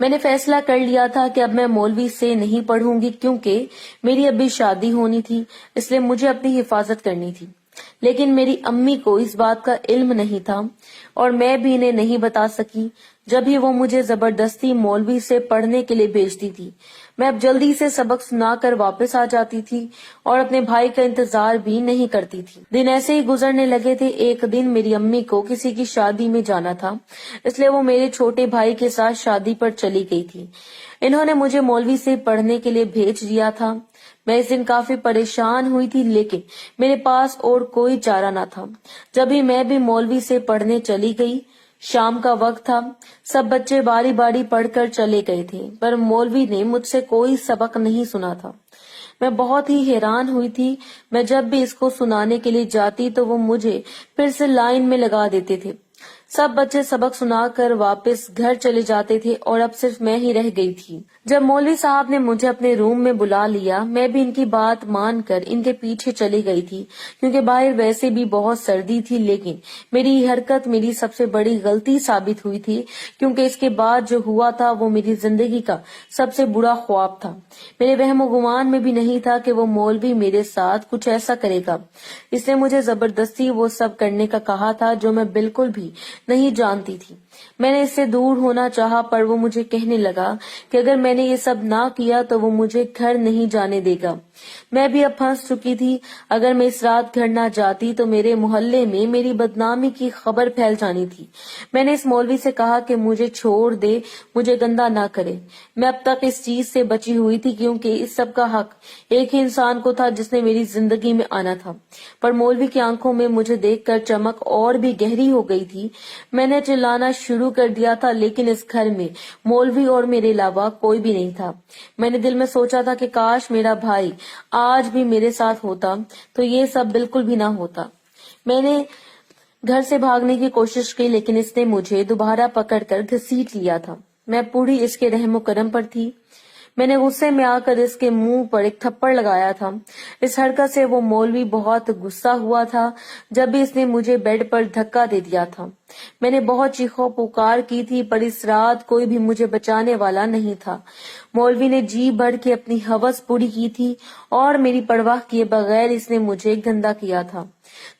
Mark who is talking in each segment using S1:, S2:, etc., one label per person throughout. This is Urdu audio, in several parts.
S1: میں نے فیصلہ کر لیا تھا کہ اب میں مولوی سے نہیں پڑھوں گی کیونکہ میری ابھی شادی ہونی تھی، اس لیے مجھے اپنی حفاظت کرنی تھی۔ لیکن میری امی کو اس بات کا علم نہیں تھا اور میں بھی انہیں نہیں بتا سکی، جب ہی وہ مجھے زبردستی مولوی سے پڑھنے کے لیے بھیجتی تھی۔ میں اب جلدی سے سبق سنا کر واپس آ جاتی تھی اور اپنے بھائی کا انتظار بھی نہیں کرتی تھی۔ دن ایسے ہی گزرنے لگے تھے۔ ایک دن میری امی کو کسی کی شادی میں جانا تھا، اس لیے وہ میرے چھوٹے بھائی کے ساتھ شادی پر چلی گئی تھی۔ انہوں نے مجھے مولوی سے پڑھنے کے لیے بھیج دیا تھا۔ میں اس دن کافی پریشان ہوئی تھی، لیکن میرے پاس اور کوئی چارہ نہ تھا۔ جب ہی میں بھی مولوی سے پڑھنے چلی گئی، شام کا وقت تھا، سب بچے باری باری پڑھ کر چلے گئے تھے، پر مولوی نے مجھ سے کوئی سبق نہیں سنا تھا۔ میں بہت ہی حیران ہوئی تھی۔ میں جب بھی اس کو سنانے کے لیے جاتی تو وہ مجھے پھر سے لائن میں لگا دیتے تھے۔ سب بچے سبق سنا کر واپس گھر چلے جاتے تھے اور اب صرف میں ہی رہ گئی تھی۔ جب مولوی صاحب نے مجھے اپنے روم میں بلا لیا، میں بھی ان کی بات مان کر ان کے پیچھے چلی گئی تھی، کیونکہ باہر ویسے بھی بہت سردی تھی۔ لیکن میری یہ حرکت میری سب سے بڑی غلطی ثابت ہوئی تھی، کیونکہ اس کے بعد جو ہوا تھا وہ میری زندگی کا سب سے برا خواب تھا۔ میرے وہم و گمان میں بھی نہیں تھا کہ وہ مولوی میرے ساتھ کچھ ایسا کرے گا۔ اس نے مجھے زبردستی وہ سب کرنے کا کہا تھا جو میں بالکل بھی نہیں جانتی تھی۔ میں نے اس سے دور ہونا چاہا، پر وہ مجھے کہنے لگا کہ اگر میں نے یہ سب نہ کیا تو وہ مجھے گھر نہیں جانے دے گا۔ میں بھی اب پھنس چکی تھی۔ اگر میں اس رات گھر نہ جاتی تو میرے محلے میں میری بدنامی کی خبر پھیل جانی تھی۔ میں نے اس مولوی سے کہا کہ مجھے چھوڑ دے، مجھے گندا نہ کرے۔ میں اب تک اس چیز سے بچی ہوئی تھی، کیونکہ اس سب کا حق ایک ہی انسان کو تھا جس نے میری زندگی میں آنا تھا۔ پر مولوی کی آنکھوں میں مجھے دیکھ کر چمک اور بھی گہری ہو گئی تھی۔ میں نے چلانا شروع کر دیا تھا، لیکن اس گھر میں مولوی اور میرے علاوہ کوئی بھی نہیں تھا۔ میں نے دل میں سوچا تھا کہ کاش میرا بھائی آج بھی میرے ساتھ ہوتا تو یہ سب بالکل بھی نہ ہوتا۔ میں نے گھر سے بھاگنے کی کوشش کی، لیکن اس نے مجھے دوبارہ پکڑ کر گھسیٹ لیا تھا۔ میں پوری اس کے رحم و کرم پر تھی۔ میں نے غصے میں آ کر اس کے منہ پر ایک تھپڑ لگایا تھا۔ اس حرکت سے وہ مولوی بہت غصہ ہوا تھا، جب بھی اس نے مجھے بیڈ پر دھکا دے دیا تھا۔ میں نے بہت چیخو پکار کی تھی، پر اس رات کوئی بھی مجھے بچانے والا نہیں تھا۔ مولوی نے جی بڑھ کے اپنی ہوس پوری کی تھی اور میری پرواہ کیے بغیر اس نے مجھے گندا کیا تھا۔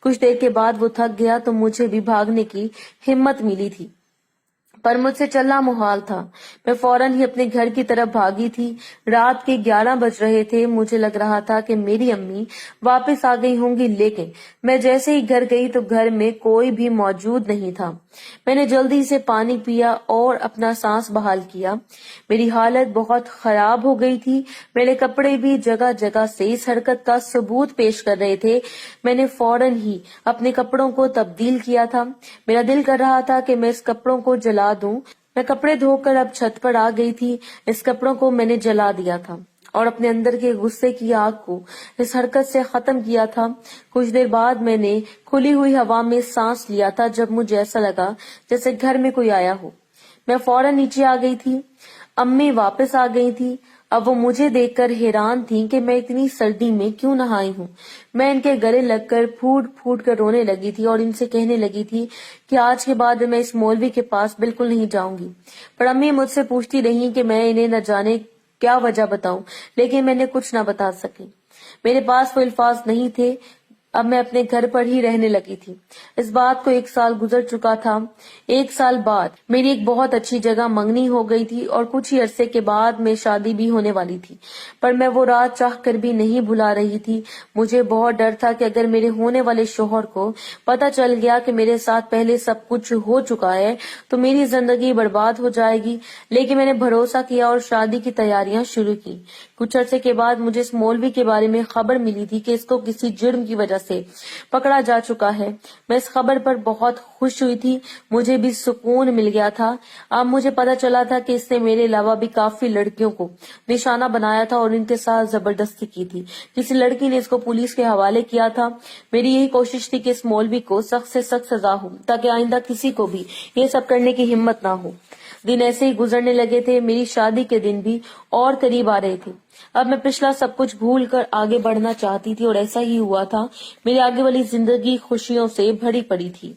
S1: کچھ دیر کے بعد وہ تھک گیا تو مجھے بھی بھاگنے کی ہمت ملی تھی، پر مجھ سے چلنا محال تھا۔ میں فوراً ہی اپنے گھر کی طرف بھاگی تھی۔ رات کے 11 بج رہے تھے۔ مجھے لگ رہا تھا کہ میری امی واپس آ گئی ہوں گی، لیکن میں جیسے ہی گھر گئی تو گھر میں کوئی بھی موجود نہیں تھا۔ میں نے جلدی سے پانی پیا اور اپنا سانس بحال کیا۔ میری حالت بہت خراب ہو گئی تھی۔ میرے کپڑے بھی جگہ جگہ سے اس حرکت کا ثبوت پیش کر رہے تھے۔ میں نے فوراً ہی اپنے کپڑوں کو تبدیل کیا تھا۔ میرا دل کر رہا تھا کہ میں اس کپڑوں کو جلا دوں۔ میں کپڑے دھو کر اب چھت پر آ گئی تھی۔ اس کپڑوں کو میں نے جلا دیا تھا اور اپنے اندر کے غصے کی آگ کو اس حرکت سے ختم کیا تھا۔ کچھ دیر بعد میں نے کھلی ہوئی ہوا میں سانس لیا تھا، جب مجھے ایسا لگا جیسے گھر میں کوئی آیا ہو۔ میں فوراً نیچے آ گئی تھی۔ امی واپس آ گئی تھی۔ اب وہ مجھے دیکھ کر حیران تھی کہ میں اتنی سردی میں کیوں نہائی ہوں۔ میں ان کے گلے لگ کر پھوٹ پھوٹ کر رونے لگی تھی اور ان سے کہنے لگی تھی کہ آج کے بعد میں اس مولوی کے پاس بالکل نہیں جاؤں گی۔ پر امی مجھ سے پوچھتی رہی کہ میں انہیں نہ جانے کیا وجہ بتاؤں، لیکن میں نے کچھ نہ بتا سکی۔ میرے پاس وہ الفاظ نہیں تھے۔ اب میں اپنے گھر پر ہی رہنے لگی تھی۔ اس بات کو 1 سال گزر چکا تھا۔ 1 سال بعد میری ایک بہت اچھی جگہ منگنی ہو گئی تھی اور کچھ ہی عرصے کے بعد میں شادی بھی ہونے والی تھی، پر میں وہ رات چاہ کر بھی نہیں بھلا رہی تھی۔ مجھے بہت ڈر تھا کہ اگر میرے ہونے والے شوہر کو پتہ چل گیا کہ میرے ساتھ پہلے سب کچھ ہو چکا ہے تو میری زندگی برباد ہو جائے گی، لیکن میں نے بھروسہ کیا اور شادی کی تیاریاں شروع کی۔ کچھ عرصے کے بعد مجھے اس مولوی کے بارے میں خبر ملی تھی کہ اس کو کسی جرم کی وجہ سے پکڑا جا چکا ہے۔ میں اس خبر پر بہت خوش ہوئی تھی۔ مجھے بھی سکون مل گیا تھا۔ اب مجھے پتا چلا تھا کہ اس نے میرے علاوہ بھی کافی لڑکیوں کو نشانہ بنایا تھا اور ان کے ساتھ زبردستی کی تھی۔ کسی لڑکی نے اس کو پولیس کے حوالے کیا تھا۔ میری یہی کوشش تھی کہ اس مولوی کو سخت سے سخت سزا ہو تاکہ آئندہ کسی کو بھی یہ سب کرنے کی ہمت نہ ہو۔ دن ایسے ہی گزرنے لگے تھے۔ میری شادی کے دن بھی اور قریب آ رہے تھے۔ اب میں پچھلا سب کچھ بھول کر آگے بڑھنا چاہتی تھی اور ایسا ہی ہوا تھا۔ میری آگے والی زندگی خوشیوں سے بھری پڑی تھی۔